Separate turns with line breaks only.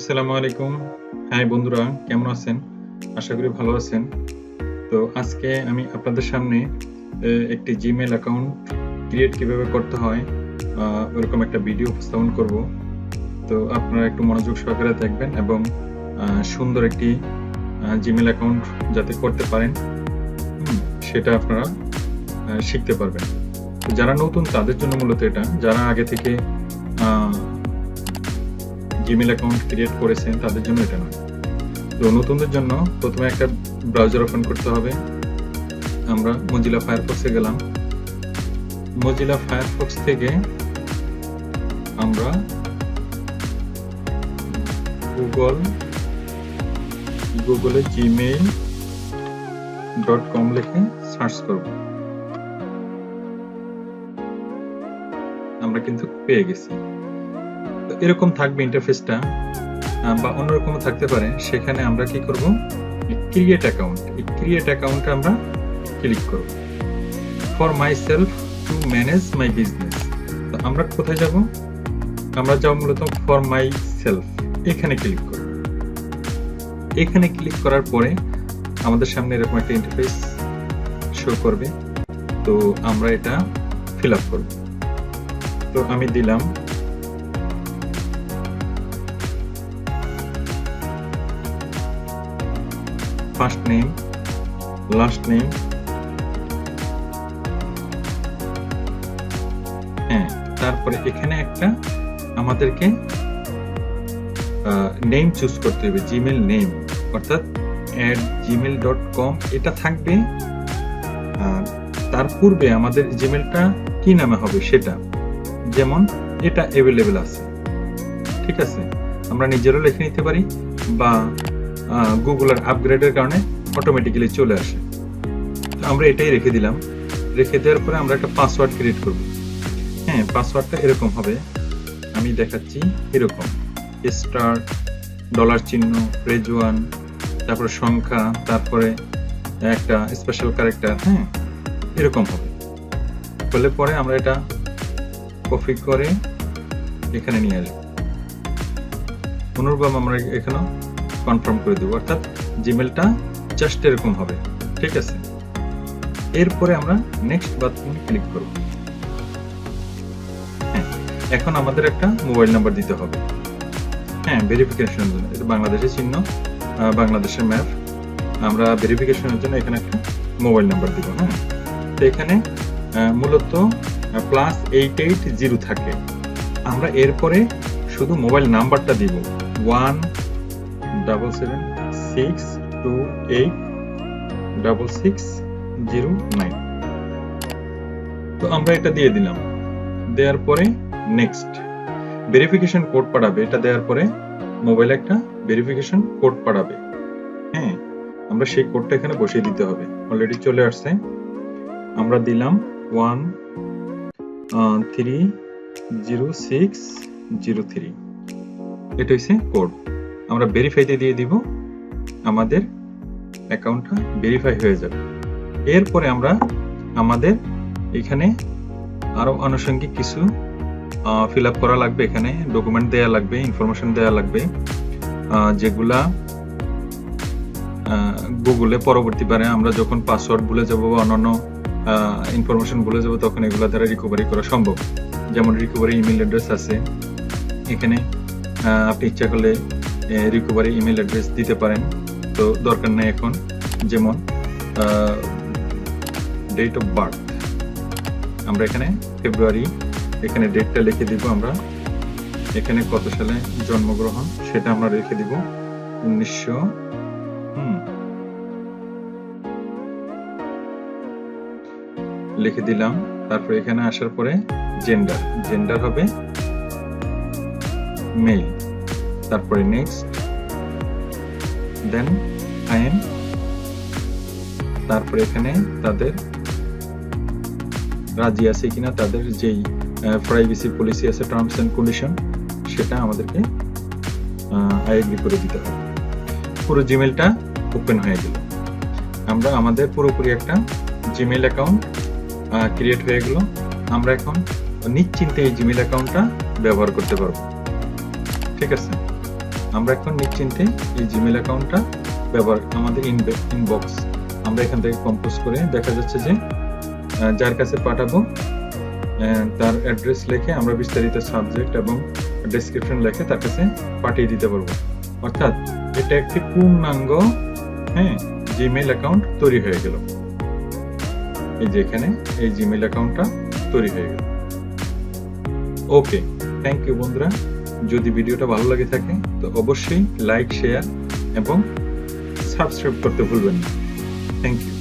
আসসালামু আলাইকুম। হাই বন্ধুরা, কেমন আছেন? আশা করি ভালো আছেন। তো আজকে আমি আপনাদের সামনে একটি জিমেইল অ্যাকাউন্ট ক্রিয়েট কিভাবে করতে হয় ওরকম একটা ভিডিও উপস্থাপন করব। তো আপনারা একটু মনোযোগ সহকারে দেখবেন এবং সুন্দর একটি জিমেইল অ্যাকাউন্ট যাতে করতে পারেন সেটা আপনারা শিখতে পারবেন। তো যারা নতুন তাদের জন্য মূলত এটা, যারা আগে থেকে জিমেইল অ্যাকাউন্ট ক্রিয়েট করেছেন তাদের জন্য এটা নয়। তো নতুনদের জন্য প্রথমে একটা ব্রাউজার ওপেন করতে হবে। আমরা মজিলা ফায়ারফক্সে গেলাম। মজিলা ফায়ারফক্স থেকে আমরা গুগলে gmail.com লিখে সার্চ করব। আমরা কিন্তু পেয়ে গেছি। তো এরকম থাকবে ইন্টারফেসটা, বা অন্যরকমও থাকতে পারে। সেখানে আমরা কি করব, ক্রিয়েট অ্যাকাউন্ট, এই ক্রিয়েট অ্যাকাউন্টে আমরা ক্লিক করব। For my self to manage my business. তো আমরা কোথায় যাব? আমরা যাব মূলত ফর মাই সেলফ, এখানে ক্লিক করব। এখানে ক্লিক করার পরে আমাদের সামনে এরকম একটা ইন্টারফেস শো করবে। তো আমরা এটা ফিল আপ করব। তো আমি দিলাম ফার্স্ট নেম, লাস্ট নেম, তারপরে এখানে একটা আমাদেরকে নেম চুজ করতে হবে, জিমেইল নেম, অর্থাৎ @gmail.com এটা থাকবে। তার পূর্বে আমাদের জিমেইলটা কি নামে হবে সেটা, যেমন এটা অ্যাভেলেবেল আছে, ঠিক আছে, আমরা নিজেরও লিখে নিতে পারি বা গুগলের আপগ্রেডের কারণে অটোমেটিক্যালি চলে আসে। আমরা এটাই রেখে দিলাম। রেখে দেওয়ার পরে আমরা একটা পাসওয়ার্ড ক্রিয়েট করব। পাসওয়ার্ডটা এরকম হবে, আমি দেখাচ্ছি। এরকম স্টার, ডলার চিহ্ন, রেজওয়ান, তারপরে সংখ্যা, তারপরে একটা স্পেশাল ক্যারেক্টার, এরকম হবে। বলে পরে আমরা এটা কপি করে এখানে নিয়ে আসবো। পুনর্বার আমরা এখানে কনফার্ম করে দেবো, অর্থাৎ জিমেলটা জাস্ট এরকম হবে, ঠিক আছে। এরপরে আমরা নেক্সট বাটনে ক্লিক করব। এখন আমাদের একটা মোবাইল নাম্বার দিতে হবে, ভেরিফিকেশনের জন্য। এটা বাংলাদেশের চিহ্ন, বাংলাদেশের ম্যাপ। আমরা ভেরিফিকেশনের জন্য এখানে একটা মোবাইল নাম্বার দিব। তো এখানে মূলত +880 থাকে। আমরা এরপরে শুধু মোবাইল নাম্বারটা দিব, 17762866609। তো আমরা এটা দিয়ে দিলাম। দেওয়ার পরে নেক্সট, ভেরিফিকেশন কোড পাঠাবে। এটা দেওয়ার পরে মোবাইলে একটা ভেরিফিকেশন কোড পাঠাবে। আমরা সেই কোডটা এখানে বসিয়ে দিতে হবে। অলরেডি চলে আসছে। আমরা দিলাম 130603। এটা হচ্ছে কোড। আমরা ভেরিফাইতে দিয়ে দিব, আমাদের অ্যাকাউন্টটা ভেরিফাই হয়ে যাবে। এরপরে আমরা আমাদের এখানে আরো আনুষঙ্গিক কিছু ফিল আপ করা লাগবে। এখানে ডকুমেন্ট দেয়া লাগবে, ইনফরমেশন দেয়া লাগবে, যেগুলা গুগলে পরবর্তীবারে আমরা যখন পাসওয়ার্ড ভুলে যাব বা অন্যান্য ইনফরমেশন ভুলে যাব তখন এগুলা দ্বারা রিকভারি করা সম্ভব। যেমন রিকভারি ইমেল অ্যাড্রেস আছে এখানে, আপনি ইচ্ছা করলে রিকভারি ইমেল অ্যাড্রেস দিতে পারেন, তো দরকার নেই এখন। যেমন ডেট অফ বার্থ, আমরা এখানে ফেব্রুয়ারি, এখানে ডেটটা লিখে দিব। আমরা এখানে কত সালে জন্মগ্রহণ সেটা আমরা রেখে দিব, 1900। লিখে দিলাম। তারপর এখানে আসার পরে জেন্ডার হবে মেল। তারপরে নেক্সট, দেন আইএম। তারপরে এখানে তাদের রাজি আছে কিনা, তাদের যেই প্রাইভেসি পলিসি আছে, টার্মস এন্ড কন্ডিশন, সেটা আমাদেরকে আই এগ্রি করে দিতে হবে। পুরো জিমেলটা ওপেন হয়ে গেল। আমরা আমাদের পুরোপুরি একটা জিমেল অ্যাকাউন্ট ক্রিয়েট হয়ে গেল। আমরা এখন নিশ্চিন্তে এই জিমেল অ্যাকাউন্টটা ব্যবহার করতে পারবো, ঠিক আছে। আমরা এখন নিশ্চিন্তে এই জিমেল অ্যাকাউন্টটা ব্যবহার আমাদের ইনবক্স আমরা এখান থেকে কম্পোজ করে দেখা যাচ্ছে যে যার কাছে পাঠাবো তার অ্যাড্রেস লিখে আমরা বিস্তারিত সাবজেক্ট এবং ডেসক্রিপশন লিখে তার কাছে পাঠিয়ে দিতে পারবো। অর্থাৎ এটা একটি পূর্ণাঙ্গ জিমেল অ্যাকাউন্ট তৈরি হয়ে গেল। এই যে এখানে এই জিমেল অ্যাকাউন্টটা তৈরি হয়ে গেল। ওকে, থ্যাংক ইউ বন্ধুরা। যদি ভিডিওটা ভালো লাগে থাকে তো অবশ্যই লাইক, শেয়ার এবং সাবস্ক্রাইব করতে ভুলবেন না। Thank you.